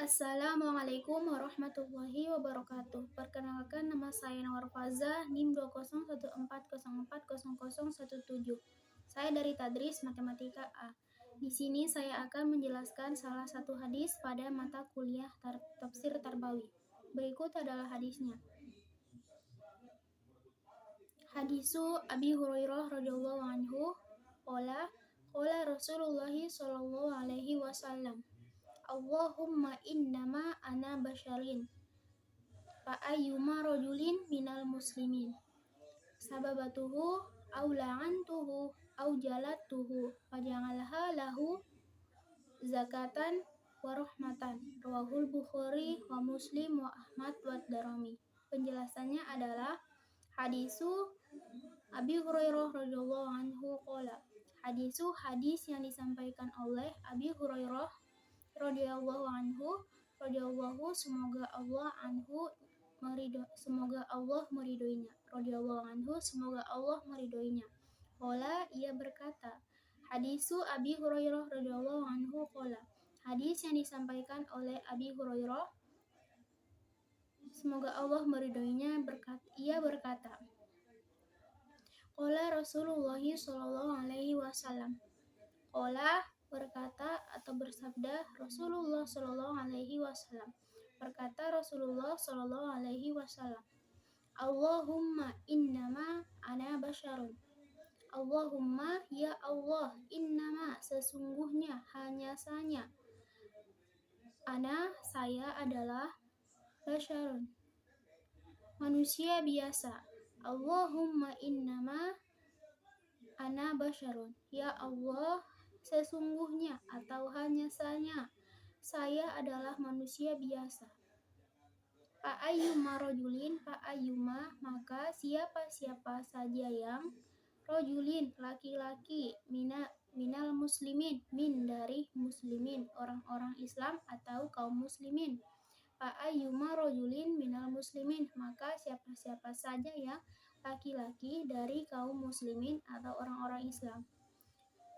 Assalamualaikum warahmatullahi wabarakatuh. Perkenalkan, nama saya Nawar Faza, NIM 20140404017. Saya dari Tadris Matematika A. Di sini saya akan menjelaskan salah satu hadis pada mata kuliah Tafsir Tarbawi. Berikut adalah hadisnya. Hadisu Abi Hurairah radhiyallahu anhu qala Rasulullah sallallahu alaihi wasallam, Allahumma innama ana basyarin fa ayyuma rajulin minal muslimin sababatuhu aw la'antuhu aw jalatuhu faja'alha lahu zakatan wa rahmatan. Rawahul Bukhari wa Muslim wa Ahmad wa Darimi. Penjelasannya adalah hadisu Abi Hurairah radhiyallahu anhu qala. Hadis yang disampaikan oleh Abi Hurairah radhiyallahu anhu, semoga Allah meridhoinya. Qala, ia berkata. Hadisu Abi Hurairah radhiyallahu anhu qala. Hadis yang disampaikan oleh Abi Hurairah, semoga Allah meridhoinya, ia berkata. Qala Rasulullah sallallahu alaihi wasallam. Qala, berkata atau bersabda Rasulullah sallallahu alaihi wasallam. Berkata Rasulullah sallallahu alaihi wasallam, Allahumma innama ana basyarun. Allahumma, ya Allah, innama, sesungguhnya, hanya saja, ana, saya adalah basyarun, manusia biasa. Allahumma innama ana basyarun. Ya Allah, sesungguhnya atau hanya saja, saya adalah manusia biasa. Fa'ayyuma rajulin, fa'ayyuma, maka siapa-siapa saja yang rajulin, laki-laki, minal muslimin, min dari muslimin, orang-orang Islam atau kaum muslimin. Fa'ayyuma rajulin minal muslimin, maka siapa-siapa saja yang laki-laki dari kaum muslimin atau orang-orang Islam.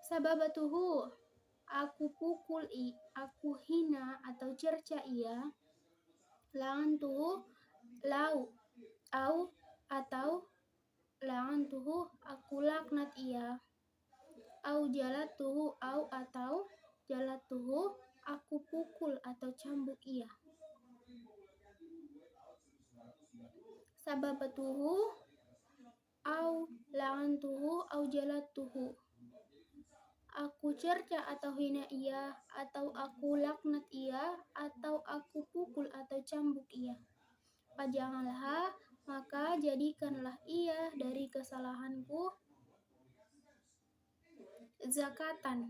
Sababatuhu, aku pukul, aku hina atau cerca ia. La'antuhu, atau la'antuhu, aku laknat ia. Au jalatuhu, atau jalatuhu, aku pukul atau cambuk ia. Sababatuhu, au la'antuhu, au jalatuhu, aku cerca atau hina ia, atau aku laknat ia, atau aku pukul atau cambuk ia. Faja'alha, maka jadikanlah ia dari kesalahanku zakatan,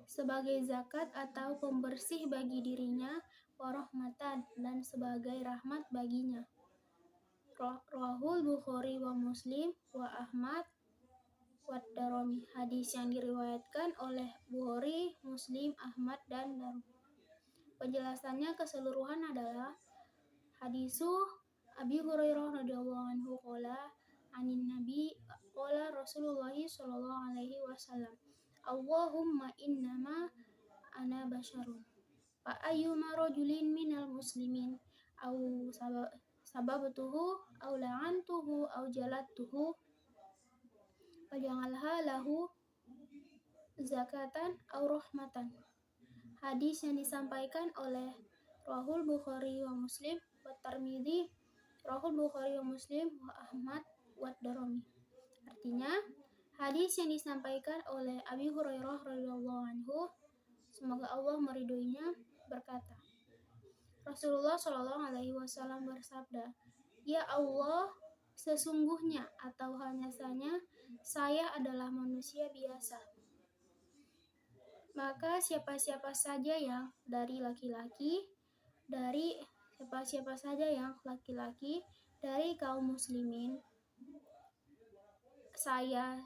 sebagai zakat atau pembersih bagi dirinya, warahmatan, dan sebagai rahmat baginya. Rawahul Bukhari wa Muslim wa Ahmad wa Darimi. Hadis yang diriwayatkan oleh Bukhari, Muslim, Ahmad, dan Darimi. Penjelasannya keseluruhan adalah hadisu Abi Hurairah radhiyallahu anhu qala anin nabi qala Rasulullah sallallahu alaihi wasallam, Allahumma innama ana basyarun fa ayyuma rajulin minal muslimin aw sababtuhu aw la'antuhu aw jalatuhu faj'alha lahu zakatan aw rahmatan. Hadis yang disampaikan oleh Rawahul Bukhari wa Muslim wa Tirmidzi, Rawahul Bukhari wa Muslim wa Ahmad wa Darimi. Artinya, hadis yang disampaikan oleh Abi Hurairah radhiyallahu anhu, semoga Allah meridhoinya, berkata, Rasulullah sallallahu alaihi wasallam bersabda, ya Allah, sesungguhnya atau hanya saja, saya adalah manusia biasa. Maka siapa-siapa saja yang laki-laki dari kaum muslimin, saya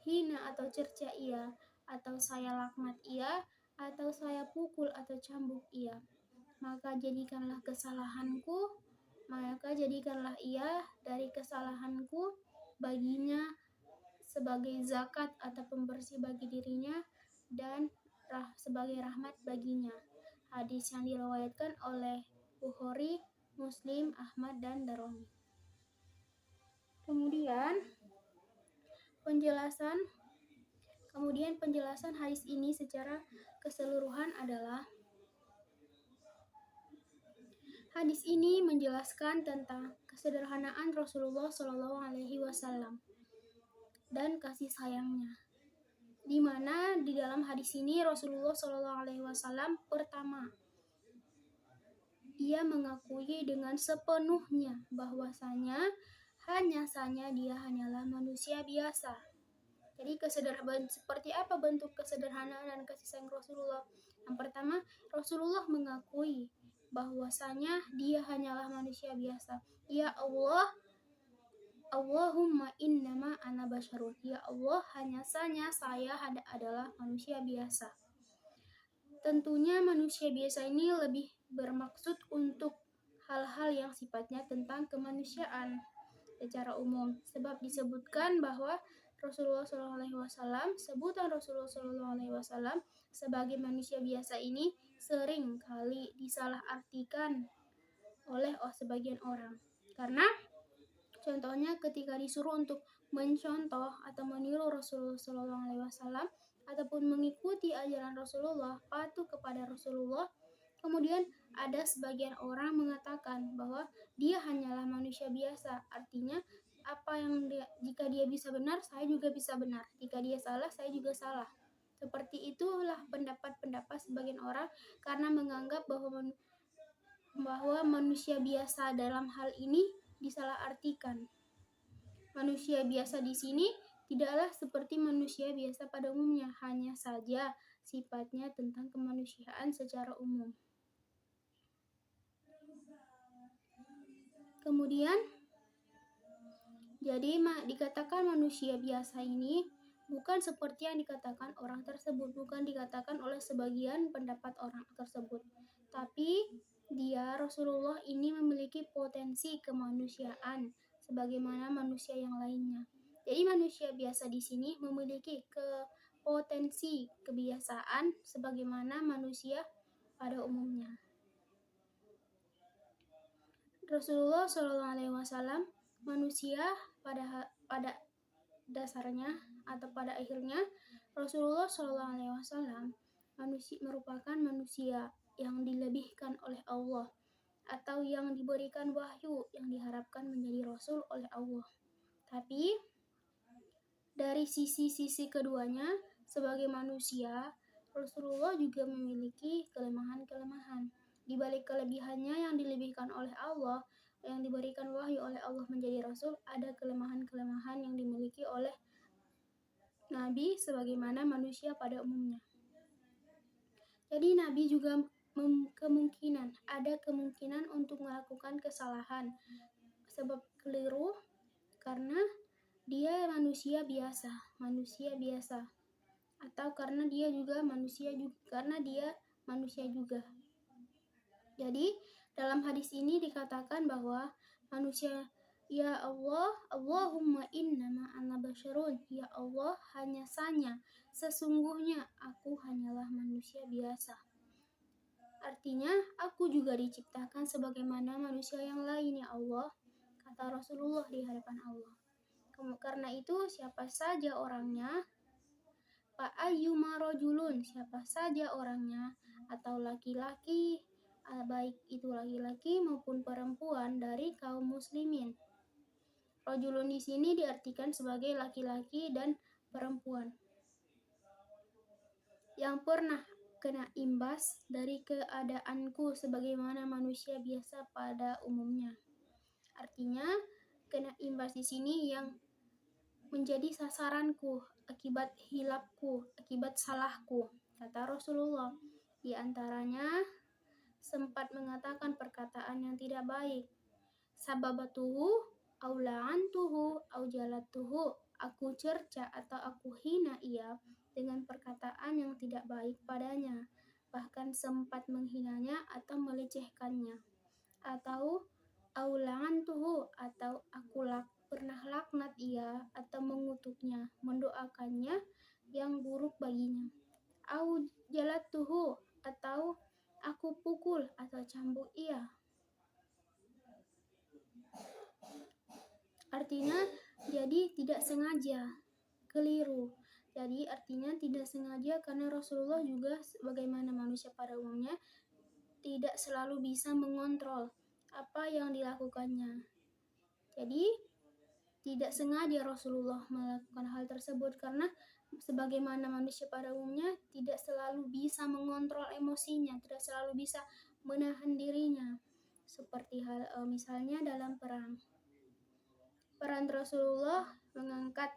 hina atau cerca ia, atau saya laknat ia, atau saya pukul atau cambuk ia, maka jadikanlah ia dari kesalahanku baginya sebagai zakat atau pembersih bagi dirinya dan sebagai rahmat baginya. Hadis yang diriwayatkan oleh Bukhari, Muslim, Ahmad, dan Darimi. Kemudian penjelasan hadis ini secara keseluruhan adalah hadis ini menjelaskan tentang kesederhanaan Rasulullah SAW dan kasih sayangnya, di mana di dalam hadis ini Rasulullah SAW pertama ia mengakui dengan sepenuhnya bahwasanya dia hanyalah manusia biasa. Jadi seperti apa bentuk kesederhanaan dan kasih sayang Rasulullah? Yang pertama, Rasulullah mengakui bahwasanya dia hanyalah manusia biasa. Ya Allah, Allahumma innama ana basyarun. Ya Allah, hanya saja saya adalah manusia biasa. Tentunya manusia biasa ini lebih bermaksud untuk hal-hal yang sifatnya tentang kemanusiaan secara umum, sebab disebutkan bahwa Rasulullah SAW, sebutan Rasulullah SAW sebagai manusia biasa ini sering kali disalahartikan oleh sebagian orang. Karena contohnya ketika disuruh untuk mencontoh atau meniru Rasulullah SAW ataupun mengikuti ajaran Rasulullah, patuh kepada Rasulullah, kemudian ada sebagian orang mengatakan bahwa dia hanyalah manusia biasa. Artinya jika dia bisa benar, saya juga bisa benar. Jika dia salah, saya juga salah. Seperti itulah pendapat sebagian orang karena menganggap bahwa manusia biasa dalam hal ini disalahartikan. Manusia biasa di sini tidaklah seperti manusia biasa pada umumnya, hanya saja sifatnya tentang kemanusiaan secara umum. Kemudian jadi dikatakan manusia biasa ini bukan seperti yang dikatakan orang tersebut, bukan dikatakan oleh sebagian pendapat orang tersebut, tapi Rasulullah ini memiliki potensi kemanusiaan sebagaimana manusia yang lainnya. Jadi manusia biasa di sini memiliki potensi kebiasaan sebagaimana manusia pada umumnya. Rasulullah SAW manusia pada dasarnya atau pada akhirnya Rasulullah SAW merupakan manusia yang dilebihkan oleh Allah atau yang diberikan wahyu yang diharapkan menjadi rasul oleh Allah. Tapi dari sisi keduanya sebagai manusia, Rasulullah juga memiliki kelemahan-kelemahan. Di balik kelebihannya yang dilebihkan oleh Allah, yang diberikan wahyu oleh Allah menjadi rasul, ada kelemahan-kelemahan yang dimiliki oleh Nabi sebagaimana manusia pada umumnya. Jadi Nabi juga ada kemungkinan untuk melakukan kesalahan sebab keliru karena dia manusia biasa atau karena dia manusia juga. Jadi dalam hadis ini dikatakan bahwa manusia, ya Allah, Allahumma innama ana basyarun. Ya Allah, hanya saja sesungguhnya aku hanyalah manusia biasa. Artinya aku juga diciptakan sebagaimana manusia yang lain, ya Allah, kata Rasulullah di hadapan Allah. Karena itu siapa saja orangnya, fa'ayyuma rajulun, siapa saja orangnya atau laki-laki, baik itu laki-laki maupun perempuan dari kaum muslimin. Rajulun di sini diartikan sebagai laki-laki dan perempuan yang pernah kena imbas dari keadaanku sebagaimana manusia biasa pada umumnya. Artinya kena imbas di sini yang menjadi sasaranku akibat hilapku, akibat salahku, kata Rasulullah. Di antaranya sempat mengatakan perkataan yang tidak baik. Sababatuhu au la'antuhu au jalatuhu. Aku cerca atau aku hina ia dengan perkataan yang tidak baik padanya, bahkan sempat menghinanya atau melecehkannya. Atau au la'antuhu, atau aku pernah laknat ia atau mengutuknya, mendoakannya yang buruk baginya. Au jalatuhu, atau aku pukul atau cambuk ia. Artinya jadi tidak sengaja, keliru. Jadi artinya tidak sengaja karena Rasulullah juga sebagaimana manusia pada umumnya tidak selalu bisa mengontrol apa yang dilakukannya. Jadi tidak sengaja Rasulullah melakukan hal tersebut karena sebagaimana manusia pada umumnya tidak selalu bisa mengontrol emosinya, tidak selalu bisa menahan dirinya. Seperti misalnya dalam perang. Peran Rasulullah mengangkat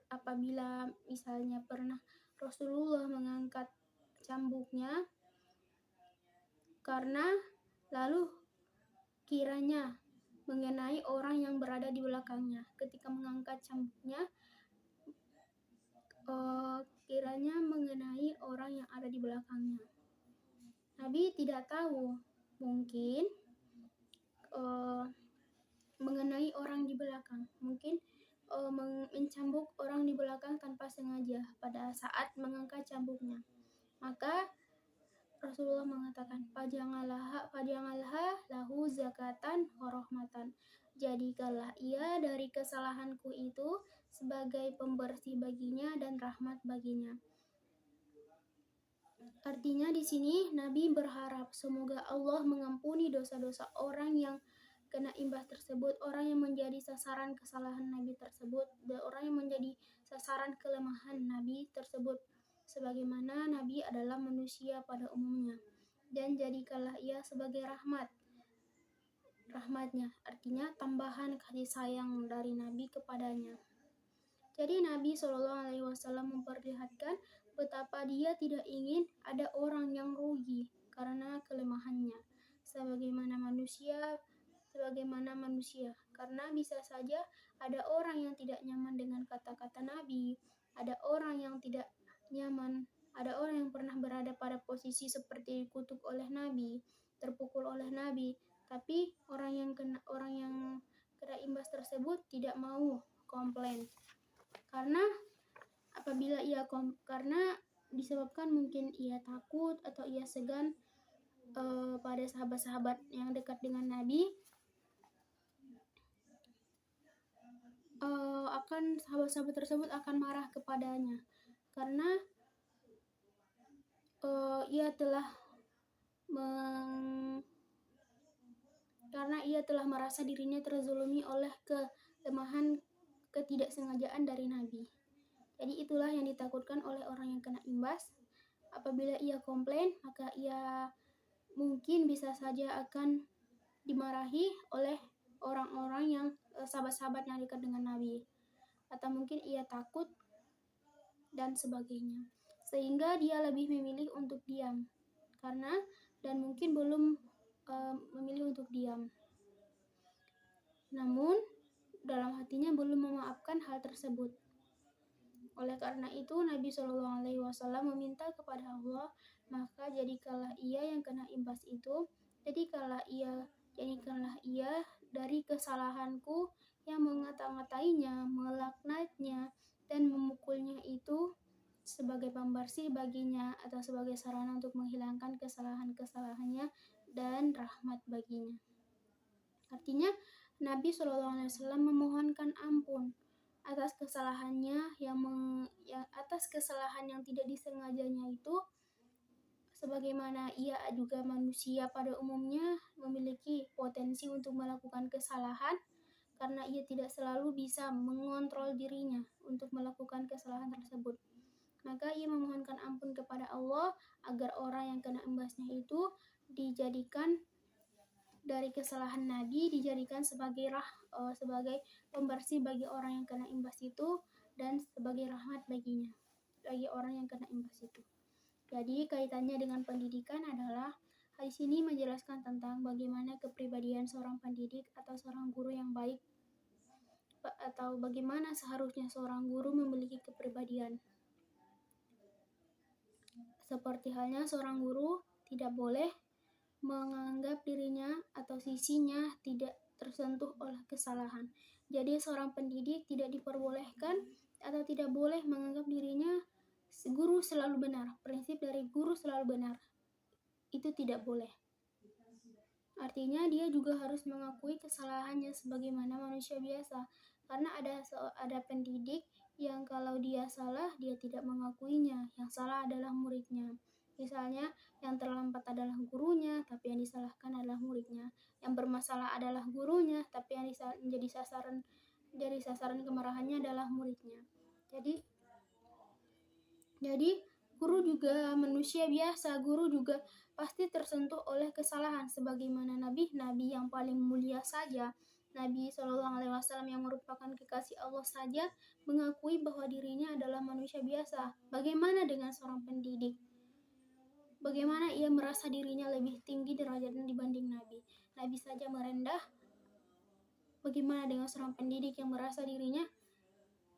apabila misalnya pernah Rasulullah mengangkat cambuknya karena lalu kiranya mengenai orang yang berada di belakangnya. Ketika mengangkat cambuknya kiranya mengenai orang yang ada di belakangnya. Nabi tidak tahu, mungkin mengenai orang di belakang, mungkin mencambuk orang di belakang tanpa sengaja pada saat mengangkat cambuknya. Maka Rasulullah mengatakan, Fajangalah lahu zakatan wa rahmatan. Jadikanlah ia dari kesalahanku itu sebagai pembersih baginya dan rahmat baginya. Artinya di sini Nabi berharap semoga Allah mengampuni dosa-dosa orang yang kena imbas tersebut, orang yang menjadi sasaran kesalahan Nabi tersebut, dan orang yang menjadi sasaran kelemahan Nabi tersebut, sebagaimana Nabi adalah manusia pada umumnya, dan jadikanlah ia sebagai rahmatnya, artinya tambahan kasih sayang dari Nabi kepadanya. Jadi Nabi SAW memperlihatkan betapa dia tidak ingin ada orang yang rugi karena kelemahannya, sebagaimana manusia, karena bisa saja ada orang yang tidak nyaman dengan kata-kata Nabi, ada orang yang tidak nyaman, ada orang yang pernah berada pada posisi seperti dikutuk oleh Nabi, terpukul oleh Nabi, tapi orang yang kena imbas tersebut tidak mau komplain, karena karena disebabkan mungkin ia takut atau ia segan pada sahabat-sahabat yang dekat dengan Nabi, sahabat-sahabat tersebut akan marah kepadanya karena ia telah merasa dirinya terzulumi oleh kelemahan ketidaksengajaan dari Nabi. Jadi itulah yang ditakutkan oleh orang yang kena imbas. Apabila ia komplain, maka ia mungkin bisa saja akan dimarahi oleh orang-orang yang sahabat-sahabat yang dekat dengan Nabi, atau mungkin ia takut dan sebagainya, sehingga dia lebih memilih untuk diam dan mungkin belum memilih untuk diam, namun dalam hatinya belum memaafkan hal tersebut. Oleh karena itu Nabi SAW meminta kepada Allah, maka jadikanlah ia yang kena imbas itu, jadikanlah ia dari kesalahanku yang mengata-ngatainya, melaknatnya, dan memukulnya itu sebagai pembersih baginya atau sebagai sarana untuk menghilangkan kesalahan-kesalahannya dan rahmat baginya. Artinya Nabi SAW memohonkan ampun atas kesalahannya atas kesalahan yang tidak disengajanya itu, sebagaimana ia juga manusia pada umumnya memiliki potensi untuk melakukan kesalahan karena ia tidak selalu bisa mengontrol dirinya untuk melakukan kesalahan tersebut. Maka ia memohonkan ampun kepada Allah agar orang yang kena imbasnya itu dijadikan dari kesalahan Nabi, dijadikan sebagai pembersih bagi orang yang kena imbas itu dan sebagai rahmat baginya, bagi orang yang kena imbas itu. Jadi kaitannya dengan pendidikan adalah hadis ini menjelaskan tentang bagaimana kepribadian seorang pendidik atau seorang guru yang baik, atau bagaimana seharusnya seorang guru memiliki kepribadian. Seperti halnya seorang guru tidak boleh menganggap dirinya atau sisinya tidak tersentuh oleh kesalahan. Jadi seorang pendidik tidak diperbolehkan atau tidak boleh menganggap dirinya guru selalu benar. Prinsip dari guru selalu benar itu tidak boleh. Artinya dia juga harus mengakui kesalahannya sebagaimana manusia biasa. Karena ada pendidik yang kalau dia salah, dia tidak mengakuinya. Yang salah adalah muridnya. Misalnya, yang terlambat adalah gurunya, tapi yang disalahkan adalah muridnya. Yang bermasalah adalah gurunya, tapi yang jadi sasaran kemarahannya adalah muridnya. Jadi guru juga manusia biasa, guru juga pasti tersentuh oleh kesalahan sebagaimana nabi yang paling mulia saja, Nabi SAW yang merupakan kekasih Allah saja mengakui bahwa dirinya adalah manusia biasa. Bagaimana dengan seorang pendidik? Bagaimana ia merasa dirinya lebih tinggi derajatnya dibanding Nabi? Nabi saja merendah. Bagaimana dengan seorang pendidik yang merasa dirinya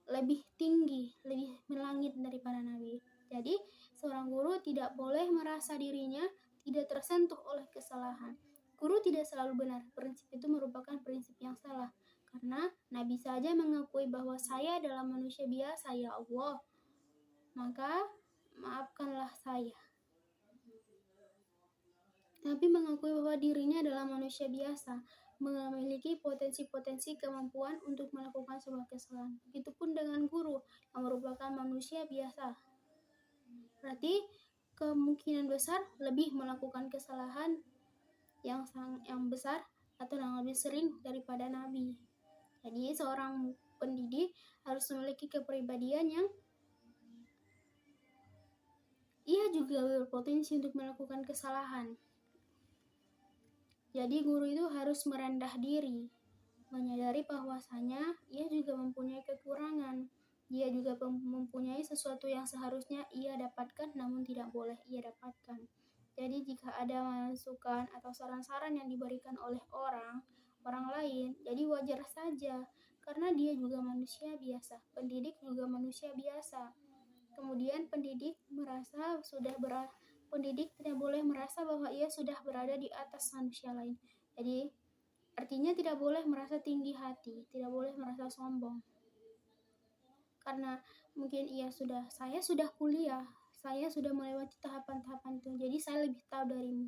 lebih tinggi, lebih melangit daripada Nabi? Jadi, seorang guru tidak boleh merasa dirinya tidak tersentuh oleh kesalahan. Guru tidak selalu benar. Prinsip itu merupakan prinsip yang salah. Karena Nabi saja mengakui bahwa saya adalah manusia biasa, ya Allah. Maka, maafkanlah saya. Nabi mengakui bahwa dirinya adalah manusia biasa, memiliki potensi-potensi kemampuan untuk melakukan sebuah kesalahan. Begitupun dengan guru yang merupakan manusia biasa. Berarti kemungkinan besar lebih melakukan kesalahan yang besar atau yang lebih sering daripada Nabi. Jadi seorang pendidik harus memiliki kepribadian yang ia juga berpotensi untuk melakukan kesalahan. Jadi guru itu harus merendah diri, menyadari bahwasanya ia juga mempunyai kekurangan. Dia juga mempunyai sesuatu yang seharusnya ia dapatkan namun tidak boleh ia dapatkan. Jadi jika ada masukan atau saran-saran yang diberikan oleh orang lain, jadi wajar saja karena dia juga manusia biasa. Pendidik juga manusia biasa. Kemudian pendidik tidak boleh merasa bahwa ia sudah berada di atas manusia lain. Jadi artinya tidak boleh merasa tinggi hati, tidak boleh merasa sombong. Karena mungkin saya sudah kuliah, saya sudah melewati tahapan-tahapan itu, jadi saya lebih tahu darimu.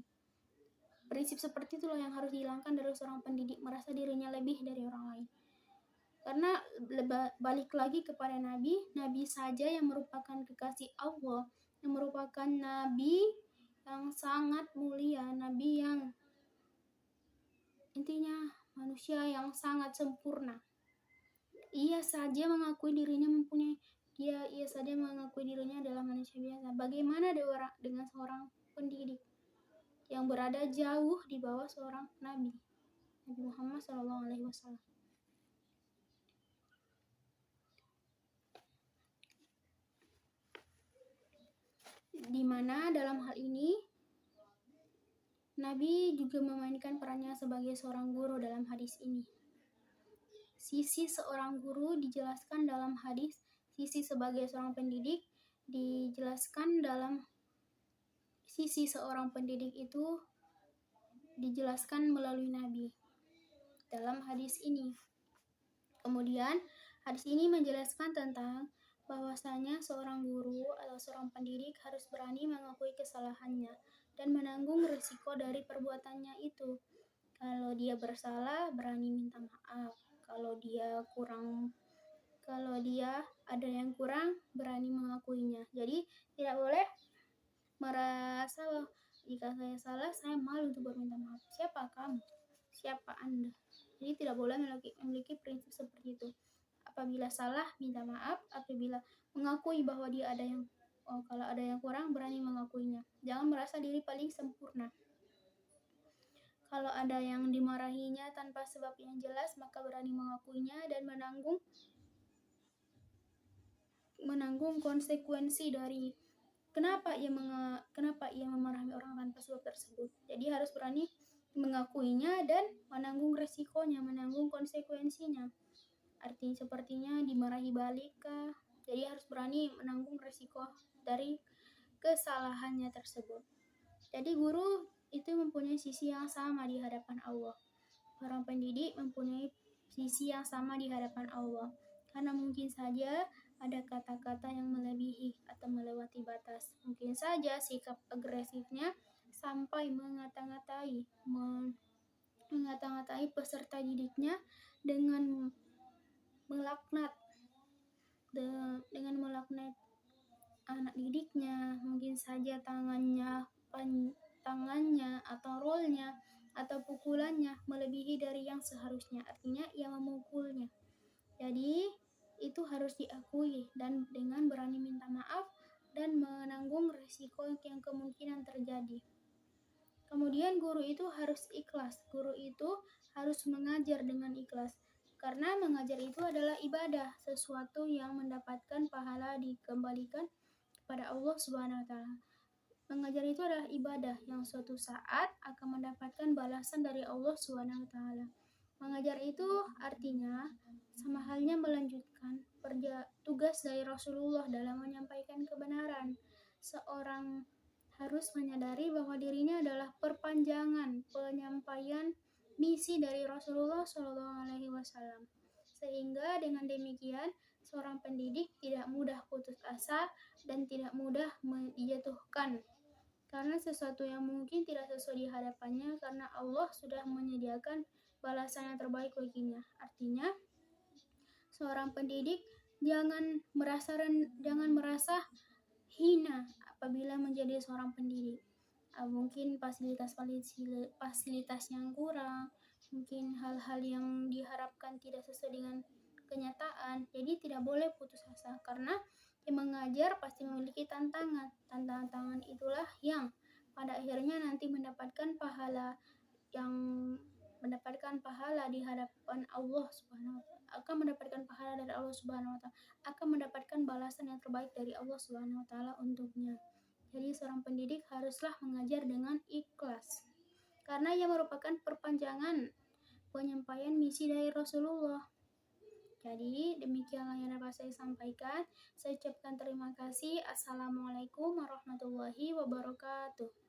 Prinsip seperti itulah yang harus dihilangkan dari seorang pendidik, merasa dirinya lebih dari orang lain. Karena balik lagi kepada Nabi saja yang merupakan kekasih Allah, yang merupakan Nabi yang sangat mulia, Nabi yang intinya manusia yang sangat sempurna. Ia saja mengakui dirinya adalah manusia biasa. Bagaimana dengan seorang pendidik yang berada jauh di bawah seorang Nabi Muhammad SAW. Di mana dalam hal ini Nabi juga memainkan perannya sebagai seorang guru dalam hadis ini. Sisi seorang guru dijelaskan dalam hadis, sisi sebagai seorang pendidik dijelaskan dalam sisi seorang pendidik itu dijelaskan melalui Nabi dalam hadis ini. Kemudian hadis ini menjelaskan tentang bahwasanya seorang guru atau seorang pendidik harus berani mengakui kesalahannya dan menanggung risiko dari perbuatannya itu. Kalau dia bersalah, berani minta maaf. Kalau dia ada yang kurang, berani mengakuinya. Jadi tidak boleh merasa jika saya salah, saya malu untuk berminta maaf. Siapa kamu? Siapa Anda? Jadi tidak boleh memiliki prinsip seperti itu. Apabila salah, minta maaf. Apabila mengakui bahwa kalau ada yang kurang, berani mengakuinya. Jangan merasa diri paling sempurna. Kalau ada yang dimarahinya tanpa sebab yang jelas, maka berani mengakuinya dan menanggung konsekuensi dari kenapa ia memarahi orang tanpa sebab tersebut. Jadi harus berani mengakuinya dan menanggung resikonya, menanggung konsekuensinya. Sepertinya dimarahi balik kah? Jadi harus berani menanggung resiko dari kesalahannya tersebut. Jadi guru itu mempunyai sisi yang sama di hadapan Allah. Para pendidik mempunyai sisi yang sama di hadapan Allah. Karena mungkin saja ada kata-kata yang melebihi atau melewati batas. Mungkin saja sikap agresifnya sampai mengata-ngatai peserta didiknya dengan melaknat anak didiknya, mungkin saja tangannya atau rolnya atau pukulannya melebihi dari yang seharusnya, artinya ia memukulnya. Jadi itu harus diakui dan dengan berani minta maaf dan menanggung risiko yang kemungkinan terjadi. Kemudian guru itu harus ikhlas. Guru itu harus mengajar dengan ikhlas. Karena mengajar itu adalah ibadah, sesuatu yang mendapatkan pahala dikembalikan kepada Allah Subhanahu wa taala. Mengajar itu adalah ibadah yang suatu saat akan mendapatkan balasan dari Allah Subhanahu wa taala. Mengajar itu artinya sama halnya melanjutkan tugas dari Rasulullah dalam menyampaikan kebenaran. Seorang harus menyadari bahwa dirinya adalah perpanjangan penyampaian misi dari Rasulullah SAW. Sehingga dengan demikian seorang pendidik tidak mudah putus asa dan tidak mudah dijatuhkan karena sesuatu yang mungkin tidak sesuai di hadapannya, karena Allah sudah menyediakan balasan yang terbaik baginya. Artinya seorang pendidik jangan merasa hina apabila menjadi seorang pendidik. Mungkin fasilitas yang kurang, mungkin hal-hal yang diharapkan tidak sesuai dengan kenyataan. Jadi tidak boleh putus asa, karena yang mengajar pasti memiliki tantangan. Tantangan itulah yang pada akhirnya nanti mendapatkan pahala di hadapan Allah Subhanahu wa taala, akan mendapatkan pahala dari Allah Subhanahu wa taala, akan mendapatkan balasan yang terbaik dari Allah Subhanahu wa taala untuknya. Jadi seorang pendidik haruslah mengajar dengan ikhlas, karena ia merupakan perpanjangan penyampaian misi dari Rasulullah. Jadi demikianlah yang dapat saya sampaikan. Saya ucapkan terima kasih. Assalamualaikum warahmatullahi wabarakatuh.